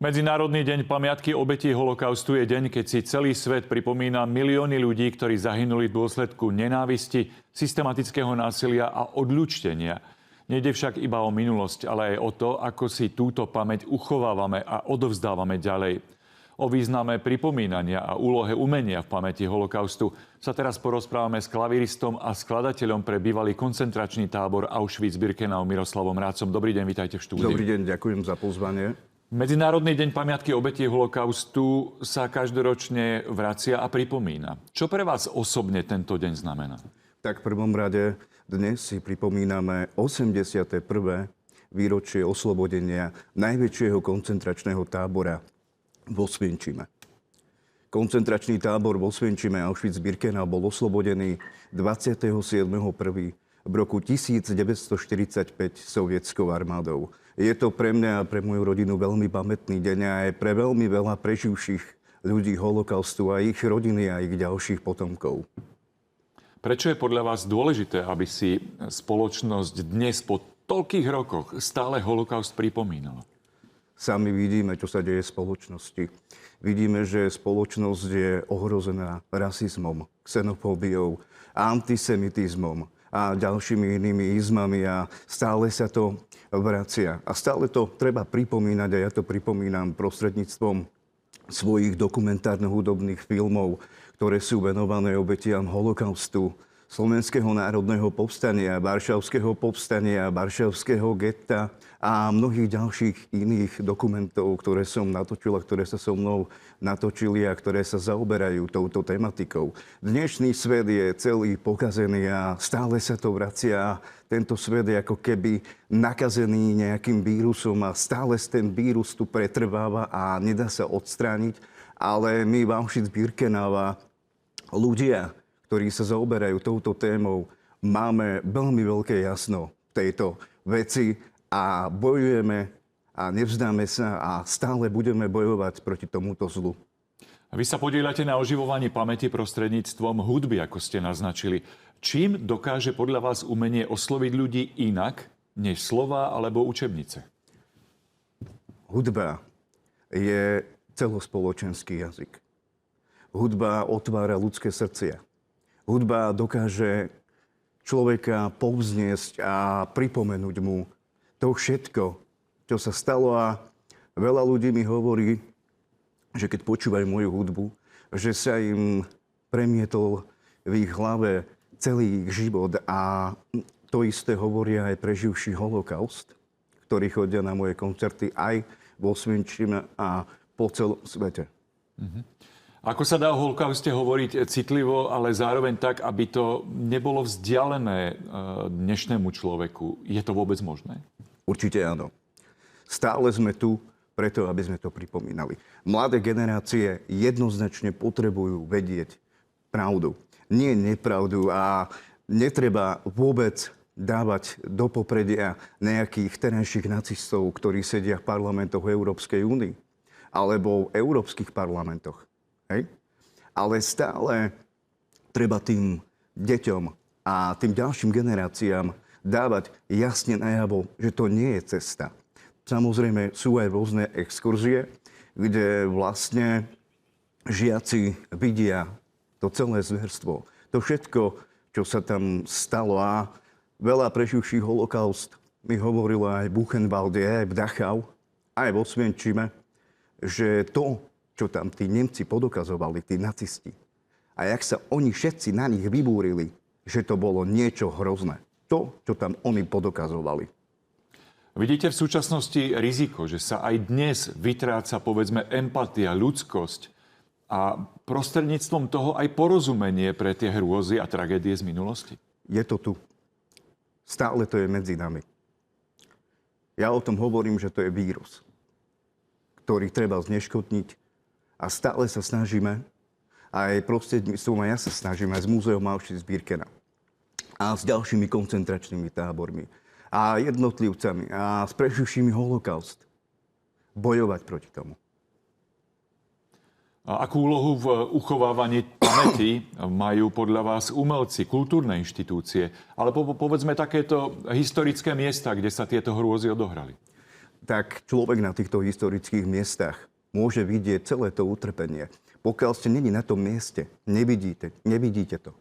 Medzinárodný deň pamiatky obetí holokaustu je deň, keď si celý svet pripomína milióny ľudí, ktorí zahynuli v dôsledku nenávisti, systematického násilia a odľúčtenia. Nejde však iba o minulosť, ale aj o to, ako si túto pamäť uchovávame a odovzdávame ďalej. O význame pripomínania a úlohe umenia v pamäti holokaustu sa teraz porozprávame s klavíristom a skladateľom pre bývalý koncentračný tábor Auschwitz-Birkenau Miroslavom Rácom. Dobrý deň, vítajte v štúdiu. Dobrý deň, ďakujem za pozvanie. Medzinárodný deň pamiatky obetí holokaustu sa každoročne vracia a pripomína. Čo pre vás osobne tento deň znamená? Tak v prvom rade dnes si pripomíname 81. výročie oslobodenia najväčšieho koncentračného tábora v Osvienčime. Koncentračný tábor v Osvienčime Auschwitz-Birkenau bol oslobodený 27.1. v roku 1945 sovietskou armádou. Je to pre mňa a pre moju rodinu veľmi pamätný deň a aj pre veľmi veľa preživších ľudí holokaustu a ich rodiny a ich ďalších potomkov. Prečo je podľa vás dôležité, aby si spoločnosť dnes po toľkých rokoch stále holokaust pripomínala? Sami vidíme, čo sa deje v spoločnosti. Vidíme, že spoločnosť je ohrozená rasizmom, xenofóbiou, antisemitizmom a ďalšími inými izmami a stále sa to vracia. A stále to treba pripomínať a ja to pripomínam prostredníctvom svojich dokumentárno-hudobných filmov, ktoré sú venované obetiam holokaustu, Slovenského národného povstania, Varšavského povstania, Varšavského getta a mnohých ďalších iných dokumentov, ktoré som natočil a ktoré sa so mnou natočili a ktoré sa zaoberajú touto tematikou. Dnešný svet je celý pokazený a stále sa to vracia. Tento svet je ako keby nakazený nejakým vírusom a stále ten vírus tu pretrváva a nedá sa odstrániť. Ale my v Auschwitz-Birkenau ľudia, ktorí sa zaoberajú touto témou, máme veľmi veľké jasno v tejto veci a bojujeme a nevzdáme sa a stále budeme bojovať proti tomuto zlu. Vy sa podieľate na oživovaní pamäti prostredníctvom hudby, ako ste naznačili. Čím dokáže podľa vás umenie osloviť ľudí inak, než slova alebo učebnice? Hudba je celospoločenský jazyk. Hudba otvára ľudské srdcia. Hudba dokáže človeka povzniesť a pripomenúť mu to všetko, čo sa stalo. A veľa ľudí mi hovorí, že keď počúvajú moju hudbu, že sa im premietol v ich hlave celý ich život. A to isté hovoria aj preživší holokaust, ktorí chodia na moje koncerty aj vo Osvienčime a po celom svete. Ako sa dá o holokauste hovoriť citlivo, ale zároveň tak, aby to nebolo vzdialené dnešnému človeku? Je to vôbec možné? Určite áno. Stále sme tu preto, aby sme to pripomínali. Mladé generácie jednoznačne potrebujú vedieť pravdu. Nie nepravdu a netreba vôbec dávať do popredia nejakých terajších nacistov, ktorí sedia v parlamentoch Európskej únie alebo v európskych parlamentoch. Hej? Ale stále treba tým deťom a tým ďalším generáciám dávať jasne najavo, že to nie je cesta. Samozrejme sú aj rôzne exkurzie, kde vlastne žiaci vidia to celé zverstvo. To všetko, čo sa tam stalo a veľa preživších holokaust mi hovorilo aj v Buchenwalde, aj v Dachau, aj v Osvienčime, že to, čo tam tí Nemci podokazovali, tí nacisti, a jak sa oni všetci na nich vybúrili, že to bolo niečo hrozné. To, čo tam oni podokazovali. Vidíte v súčasnosti riziko, že sa aj dnes vytráca, povedzme, empatia, ľudskosť a prostredníctvom toho aj porozumenie pre tie hrôzy a tragédie z minulosti? Je to tu. Stále to je medzi nami. Ja o tom hovorím, že to je vírus, ktorý treba zneškodniť. A stále sa snažíme, aj prostredníctvom, a ja sa snažím aj s múzeom Auschwitz-Birkenau a s ďalšími koncentračnými tábormi a jednotlivcami a s preživšími holokaust bojovať proti tomu. A akú úlohu v uchovávaní pamäti majú podľa vás umelci, kultúrne inštitúcie, alebo povedzme takéto historické miesta, kde sa tieto hrôzy odohrali? tak človek na týchto historických miestach môže vidieť celé to utrpenie. Pokiaľ ste není na tom mieste, nevidíte to.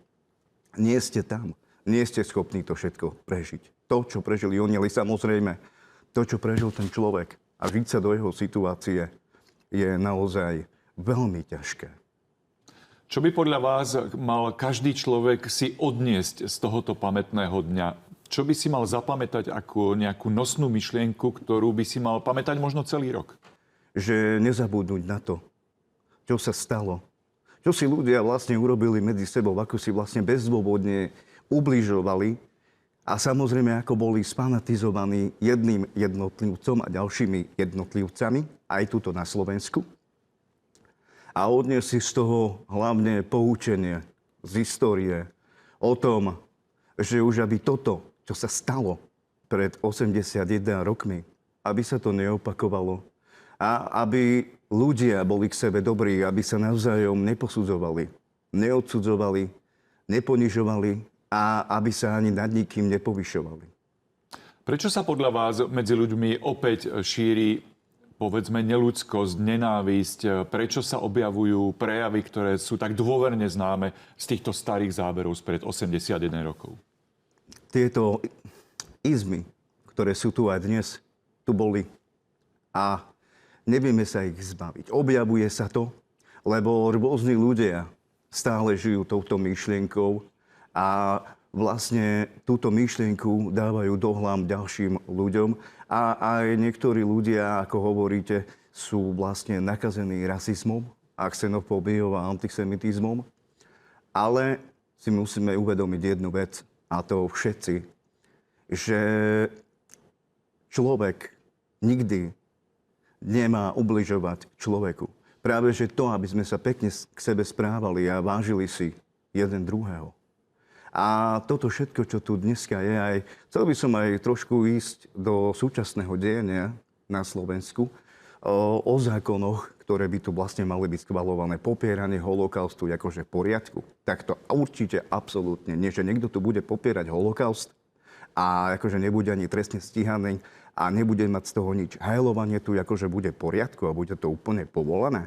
Nie ste tam. Nie ste schopní to všetko prežiť. To, čo prežili oni, ale samozrejme, to, čo prežil ten človek a žiť sa do jeho situácie, je naozaj veľmi ťažké. Čo by podľa vás mal každý človek si odniesť z tohoto pamätného dňa? Čo by si mal zapamätať ako nejakú nosnú myšlienku, ktorú by si mal pamätať možno celý rok? Že nezabudnúť na to, čo sa stalo. Čo si ľudia vlastne urobili medzi sebou, ako si vlastne bezdôvodne ubližovali a samozrejme ako boli sfanatizovaní jedným jednotlivcom a ďalšími jednotlivcami, aj tuto na Slovensku. A odniesť si z toho hlavne poučenie z histórie o tom, že už aby toto, čo sa stalo pred 81 rokmi, aby sa to neopakovalo a aby ľudia boli k sebe dobrí, aby sa navzájom neposudzovali, neodsudzovali, neponižovali a aby sa ani nad nikým nepovyšovali. Prečo sa podľa vás medzi ľuďmi opäť šíri, povedzme, neľudskosť, nenávisť? Prečo sa objavujú prejavy, ktoré sú tak dôverne známe z týchto starých záberov spred 81 rokov? Tieto izmy, ktoré sú tu aj dnes, tu boli a nevieme sa ich zbaviť. Objavuje sa to, lebo rôzni ľudia stále žijú touto myšlienkou a vlastne túto myšlienku dávajú do hlav ďalším ľuďom a aj niektorí ľudia, ako hovoríte, sú vlastne nakazení rasizmom a xenofóbiou a antisemitizmom. Ale si musíme uvedomiť jednu vec, a to všetci, že človek nikdy nemá ubližovať človeku. Práve že to, aby sme sa pekne k sebe správali a vážili si jeden druhého. A toto všetko, čo tu dneska je, chcel by som aj trošku ísť do súčasného dejania na Slovensku o zákonoch, ktoré by tu vlastne mali byť schvaľované. Popieranie holokaustu je akože v poriadku. Tak to určite absolútne nie, že niekto tu bude popierať holokaust a akože nebude ani trestne stíhaný a nebude mať z toho nič. Hajlovanie tu akože bude v poriadku a bude to úplne povolené.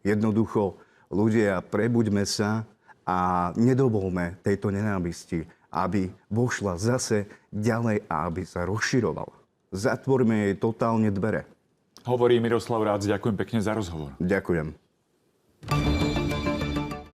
Jednoducho, ľudia, prebuďme sa a nedovolme tejto nenávisti, aby vošla zase ďalej a aby sa rozširovala. Zatvorme jej totálne dvere. Hovorí Miroslav Rác, ďakujem pekne za rozhovor. Ďakujem.